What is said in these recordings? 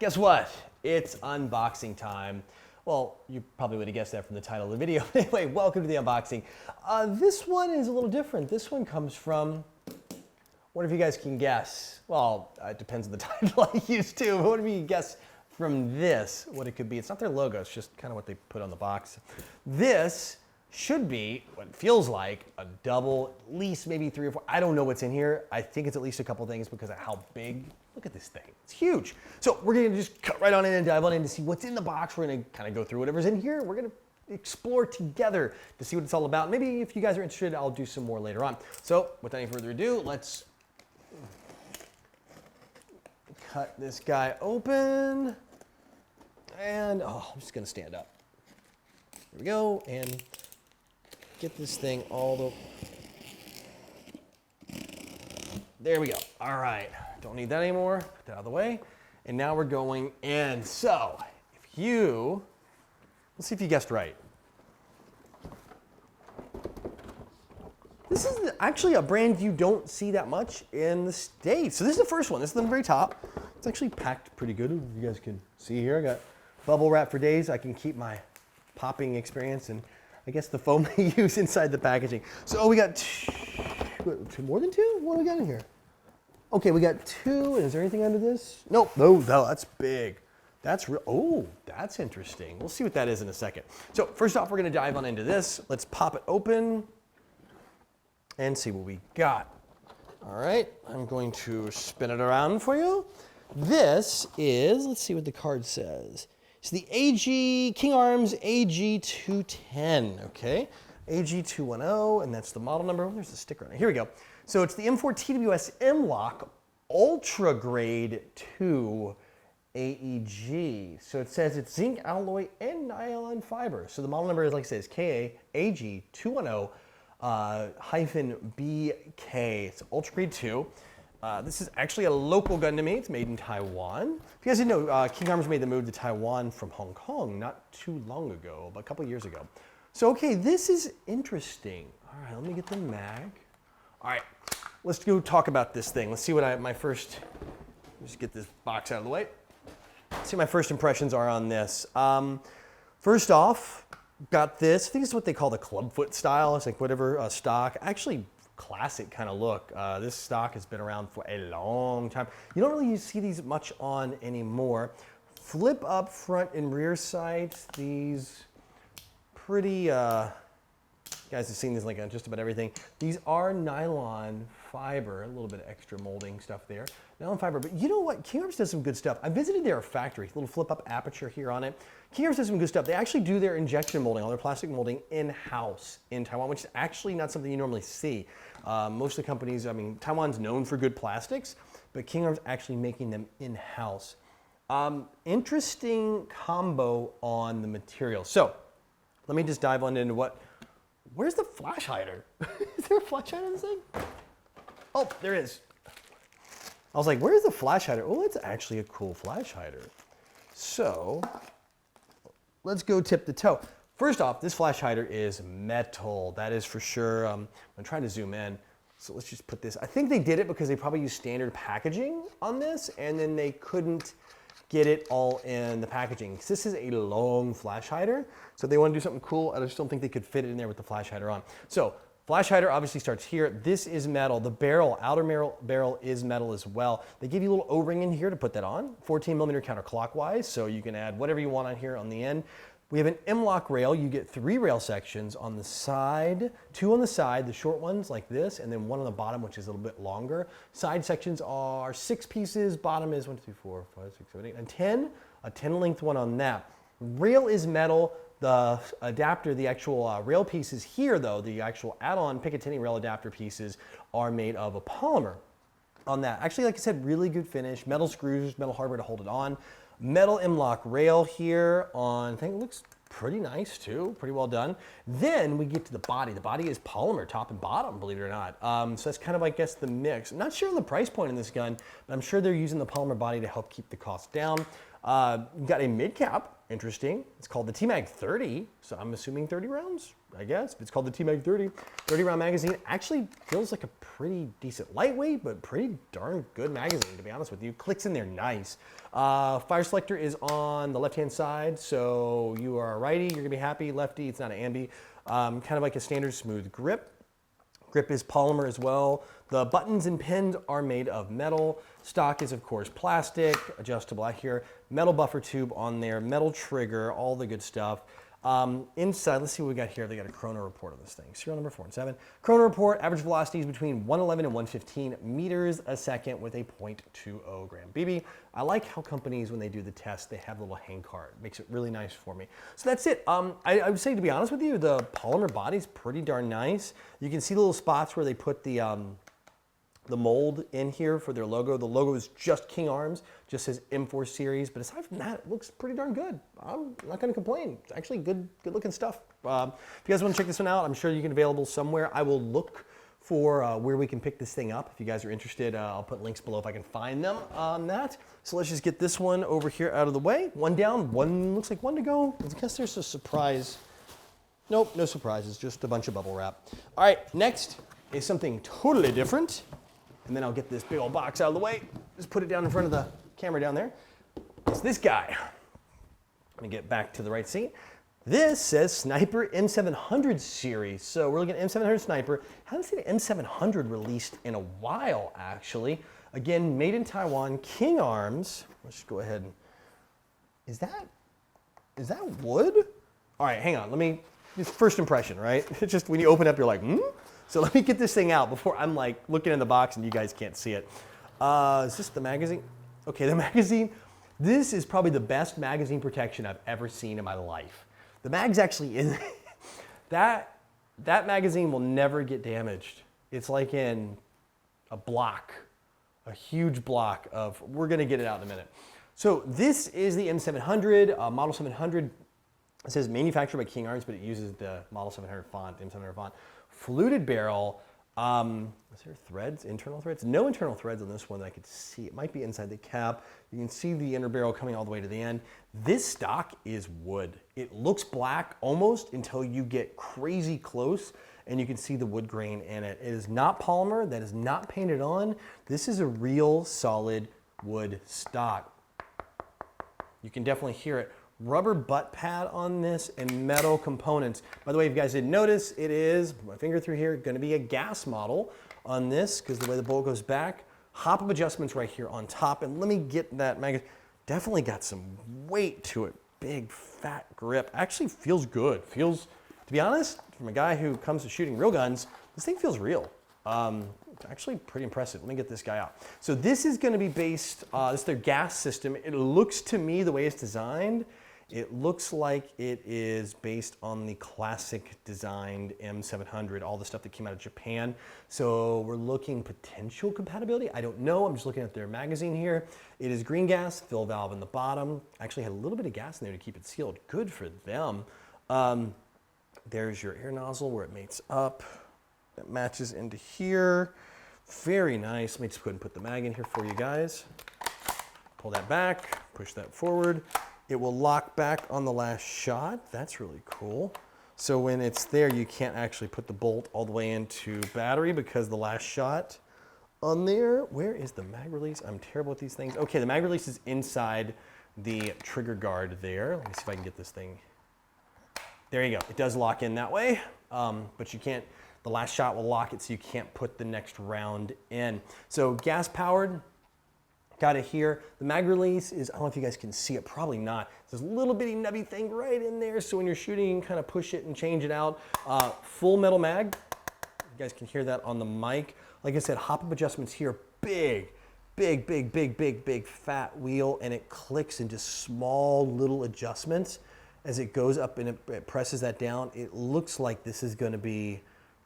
Guess what? It's unboxing time. Well, you probably would have guessed that from the title of the video. Anyway, welcome to the unboxing. This one is a little different. This one comes from, what if you guys can guess? Well, it depends on the title I use too, but what if you can guess from this what it could be? It's not their logo, it's just kind of what they put on the box. This should be what it feels like a double, at least maybe 3 or 4. I don't know what's in here. I think it's at least a couple things because of how big. Look at this thing. It's huge. So we're going to just cut right on in and dive on in to see what's in the box. We're going to kind of go through whatever's in here. We're going to explore together to see what it's all about. Maybe if you guys are interested, I'll do some more later on. So without any further ado, let's cut this guy open. And I'm just going to stand up. Here we go. And get this thing all the... There we go. All right. Don't need that anymore. Put that out of the way. And now we're going in. So, let's see if you guessed right. This is actually a brand you don't see that much in the States. So this is the first one. This is on the very top. It's actually packed pretty good. You guys can see here. I got bubble wrap for days. I can keep my popping experience and I guess the foam they use inside the packaging. So we got two, more than two? What do we got in here? Okay, we got 2. Is there anything under this? Nope. No, that's big. That's real. Oh, that's interesting. We'll see what that is in a second. So first off, we're going to dive on into this. Let's pop it open and see what we got. All right, I'm going to spin it around for you. This is, let's see what the card says. It's the King Arms AG210, okay? AG210, and that's the model number. Oh, there's a sticker on it. Here we go. So it's the M4 TWS M-Lock Ultra Grade 2 AEG. So it says it's zinc alloy and nylon fiber. So the model number is, like I said, is KA-AG210-BK. It's Ultra Grade 2. This is actually a local gun to me. It's made in Taiwan. If you guys didn't know, King Arms made the move to Taiwan from Hong Kong not too long ago, but a couple years ago. So, okay, this is interesting. All right, let me get the mag. All right, let's go talk about this thing. Let's see what just get this box out of the way. Let's see what my first impressions are on this. First off, got this. I think it's what they call the clubfoot style. It's like whatever stock. Actually, classic kind of look. This stock has been around for a long time. You don't really see these much on anymore. Flip up front and rear sights. These pretty... you guys have seen these like on just about everything. These are nylon fiber, a little bit of extra molding stuff there. Nylon fiber, but you know what? King Arms does some good stuff. I visited their factory, little flip up aperture here on it. King Arms does some good stuff. They actually do their injection molding, all their plastic molding in-house in Taiwan, which is actually not something you normally see. Most of the companies, I mean, Taiwan's known for good plastics, but King Arms actually making them in-house. Interesting combo on the material. So let me just dive on into where's the flash hider? Is there a flash hider in this thing? Oh, there is. I was like, where's the flash hider? Oh, it's actually a cool flash hider. So let's go tip to toe. First off, this flash hider is metal. That is for sure. I'm trying to zoom in. So let's just put this. I think they did it because they probably used standard packaging on this and then they couldn't get it all in the packaging. This is a long flash hider, so they want to do something cool. I just don't think they could fit it in there with the flash hider on. So flash hider obviously starts here. This is metal. The barrel, outer barrel is metal as well. They give you a little O-ring in here to put that on, 14 millimeter counterclockwise, so you can add whatever you want on here on the end. We have an M-Lock rail. You get 3 rail sections on the side, 2 on the side, the short ones like this, and then 1 on the bottom, which is a little bit longer. Side sections are 6 pieces. Bottom is 1, 2, 3, 4, 5, 6, 7, 8, and 10. A 10 length one on that. Rail is metal. The adapter, the actual rail pieces here, though, the actual add-on Picatinny rail adapter pieces are made of a polymer on that. Actually, like I said, really good finish. Metal screws, metal hardware to hold it on. Metal M-Lock rail here on, I think it looks pretty nice too, pretty well done. Then we get to the body. The body is polymer, top and bottom, believe it or not. So that's kind of, I guess, the mix. I'm not sure on the price point in this gun, but I'm sure they're using the polymer body to help keep the cost down. You've got a mid cap, interesting. It's called the T-Mag 30, so I'm assuming 30 rounds, I guess. It's called the T-Mag 30. 30 round magazine. Actually feels like a pretty decent, lightweight, but pretty darn good magazine, to be honest with you. Clicks in there nice. Fire selector is on the left-hand side, so you are a righty, you're gonna be happy. Lefty, it's not an ambi. Kind of like a standard smooth grip. Grip is polymer as well. The buttons and pins are made of metal. Stock is, of course, plastic, adjustable out here. Metal buffer tube on there, metal trigger, all the good stuff. Inside, let's see what we got here. They got a chrono report on this thing. Serial number 4 and 7. Chrono report, average velocity is between 111 and 115 meters a second with a 0.20 gram BB. I like how companies, when they do the test, they have a little hang card. Makes it really nice for me. So that's it. I would say, to be honest with you, the polymer body's pretty darn nice. You can see the little spots where they put the mold in here for their logo. The logo is just King Arms, just says M4 series, but aside from that, it looks pretty darn good. I'm not gonna complain. It's actually good looking stuff. If you guys wanna check this one out, I'm sure you can available somewhere. I will look for where we can pick this thing up. If you guys are interested, I'll put links below if I can find them on that. So let's just get this one over here out of the way. One down, looks like one to go. I guess there's a surprise. Nope, no surprises, just a bunch of bubble wrap. All right, next is something totally different. And then I'll get this big old box out of the way. Just put it down in front of the camera down there. It's this guy. Let me get back to the right seat. This says Sniper M700 series. So we're looking at M700 Sniper. Haven't seen an M700 released in a while, actually. Again, made in Taiwan, King Arms. Let's just go ahead and, is that wood? All right, hang on, just first impression, right? It's just when you open up, you're like, hmm? So let me get this thing out before I'm like looking in the box and you guys can't see it. Is this the magazine? Okay, the magazine. This is probably the best magazine protection I've ever seen in my life. The mag's actually in that magazine will never get damaged. It's like in a block, a huge block of, we're gonna get it out in a minute. So this is the M700, model 700. It says manufactured by King Arms, but it uses the model 700 font, M700 font. Fluted barrel. Is there threads, internal threads? No internal threads on this one that I could see. It might be inside the cap. You can see the inner barrel coming all the way to the end. This stock is wood. It looks black almost until you get crazy close and you can see the wood grain in it. It is not polymer. That is not painted on. This is a real solid wood stock. You can definitely hear it. Rubber butt pad on this and metal components. By the way, if you guys didn't notice, it is, put my finger through here, gonna be a gas model on this because the way the bolt goes back. Hop-up adjustments right here on top. And let me get that magazine. Definitely got some weight to it. Big, fat grip. Actually feels good. Feels, to be honest, from a guy who comes to shooting real guns, this thing feels real. Actually pretty impressive. Let me get this guy out. So this is gonna be based, this is their gas system. It looks to me, the way it's designed, it looks like it is based on the classic designed M700, all the stuff that came out of Japan. So we're looking potential compatibility. I don't know, I'm just looking at their magazine here. It is green gas, fill valve in the bottom. Actually had a little bit of gas in there to keep it sealed. Good for them. There's your air nozzle where it mates up. That matches into here. Very nice. Let me just go ahead and put the mag in here for you guys. Pull that back, push that forward. It will lock back on the last shot. That's really cool. So when it's there, you can't actually put the bolt all the way into battery because the last shot on there, where is the mag release? I'm terrible with these things. Okay, the mag release is inside the trigger guard there. Let me see if I can get this thing. There you go. It does lock in that way, but you can't, the last shot will lock it so you can't put the next round in. So gas powered. Got it here. The mag release is, I don't know if you guys can see it, probably not. There's a little bitty nubby thing right in there, so when you're shooting, you can kind of push it and change it out. Full metal mag. You guys can hear that on the mic. Like I said, hop-up adjustments here. Big fat wheel, and it clicks into small little adjustments. As it goes up and it presses that down, it looks like this is gonna be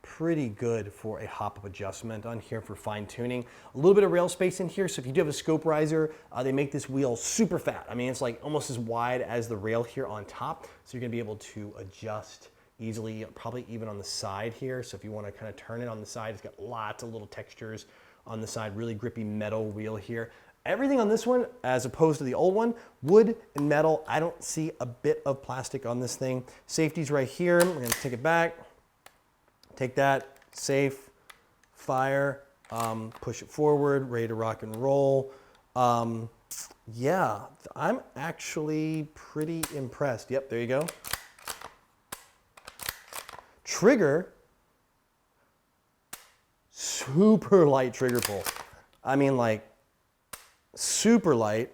pretty good for a hop-up adjustment on here for fine tuning. A little bit of rail space in here, so if you do have a scope riser, they make this wheel super fat. I mean, it's like almost as wide as the rail here on top, so you're gonna be able to adjust easily, probably even on the side here. So if you wanna kind of turn it on the side, it's got lots of little textures on the side, really grippy metal wheel here. Everything on this one, as opposed to the old one, wood and metal. I don't see a bit of plastic on this thing. Safety's right here. I'm gonna take it back. Take that, safe, fire, push it forward, ready to rock and roll. Yeah, I'm actually pretty impressed. Yep, there you go. Trigger, super light trigger pull. I mean, like, super light,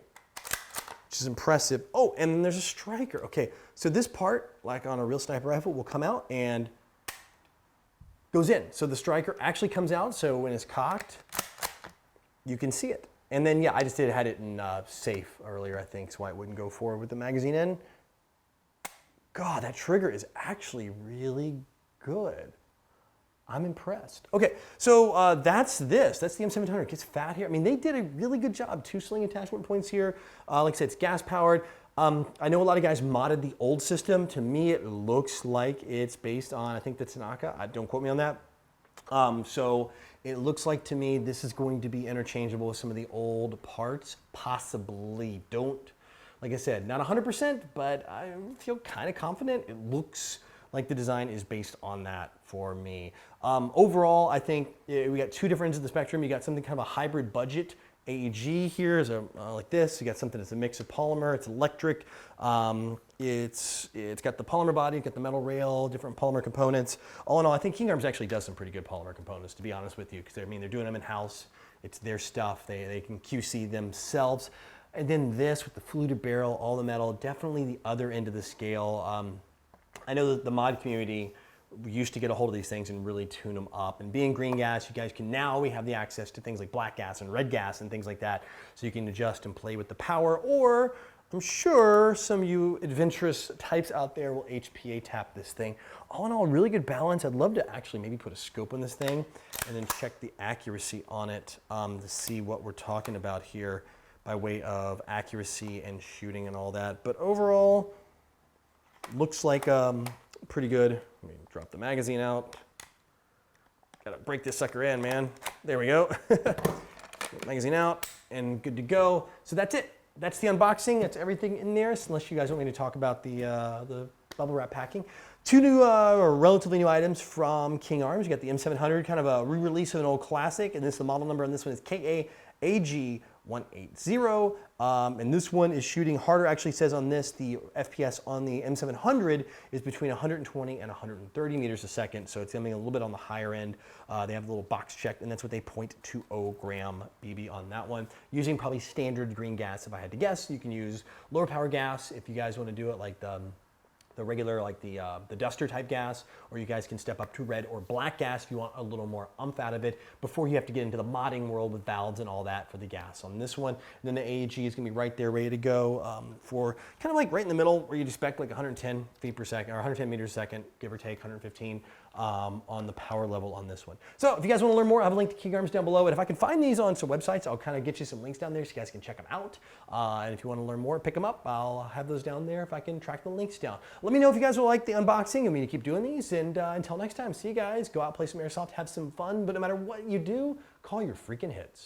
which is impressive. Oh, and then there's a striker. Okay, so this part, like on a real sniper rifle, will come out and goes in. So the striker actually comes out, so when it's cocked, you can see it. And then, yeah, I just had it in safe earlier, I think, so I wouldn't go forward with the magazine in. God, that trigger is actually really good. I'm impressed. Okay, so that's this. That's the M700. It gets fat here. I mean, they did a really good job. 2 sling attachment points here. Like I said, it's gas powered. I know a lot of guys modded the old system. To me, it looks like it's based on, I think, the Tanaka. Don't quote me on that. So it looks like to me this is going to be interchangeable with some of the old parts. Possibly. Don't, like I said, not 100%, but I feel kind of confident. It looks like the design is based on that for me. Overall, I think we got 2 different ends of the spectrum. You got something kind of a hybrid budget AEG here is like this. You got something that's a mix of polymer. It's electric. It's got the polymer body, it's got the metal rail, different polymer components. All in all, I think King Arms actually does some pretty good polymer components, to be honest with you, because I mean they're doing them in house. It's their stuff. They can QC themselves. And then this with the fluted barrel, all the metal, definitely the other end of the scale. I know that the mod community used to get a hold of these things and really tune them up. And being green gas, you guys can now, we have the access to things like black gas and red gas and things like that. So you can adjust and play with the power, or I'm sure some of you adventurous types out there will HPA tap this thing. All in all, really good balance. I'd love to actually maybe put a scope on this thing and then check the accuracy on it to see what we're talking about here by way of accuracy and shooting and all that. But overall, looks like pretty good. Let me drop the magazine out. Gotta break this sucker in, man. There we go. Magazine out and good to go. So that's it. That's the unboxing. That's everything in there, unless you guys want me to talk about the bubble wrap packing. 2 new or relatively new items from King Arms. You got the M700, kind of a re-release of an old classic, and the model number on this one is KAAG180. And this one is shooting harder. Actually says on this, the FPS on the M700 is between 120 and 130 meters a second. So it's coming a little bit on the higher end. They have a little box checked, and that's what they 0.20 gram BB on that one. Using probably standard green gas, if I had to guess. You can use lower power gas if you guys want to do it like the regular, like the duster type gas, or you guys can step up to red or black gas if you want a little more umph out of it before you have to get into the modding world with valves and all that for the gas on this one. And then the AEG is gonna be right there ready to go for kind of like right in the middle where you'd expect like 110 feet per second, or 110 meters a second, give or take 115 on the power level on this one. So if you guys want to learn more, I have a link to King Arms down below. And if I can find these on some websites, I'll kind of get you some links down there so you guys can check them out. And if you want to learn more, pick them up. I'll have those down there if I can track the links down. Let me know if you guys will like the unboxing. I'm going to keep doing these. And until next time, see you guys. Go out, play some Airsoft, have some fun. But no matter what you do, call your freaking hits.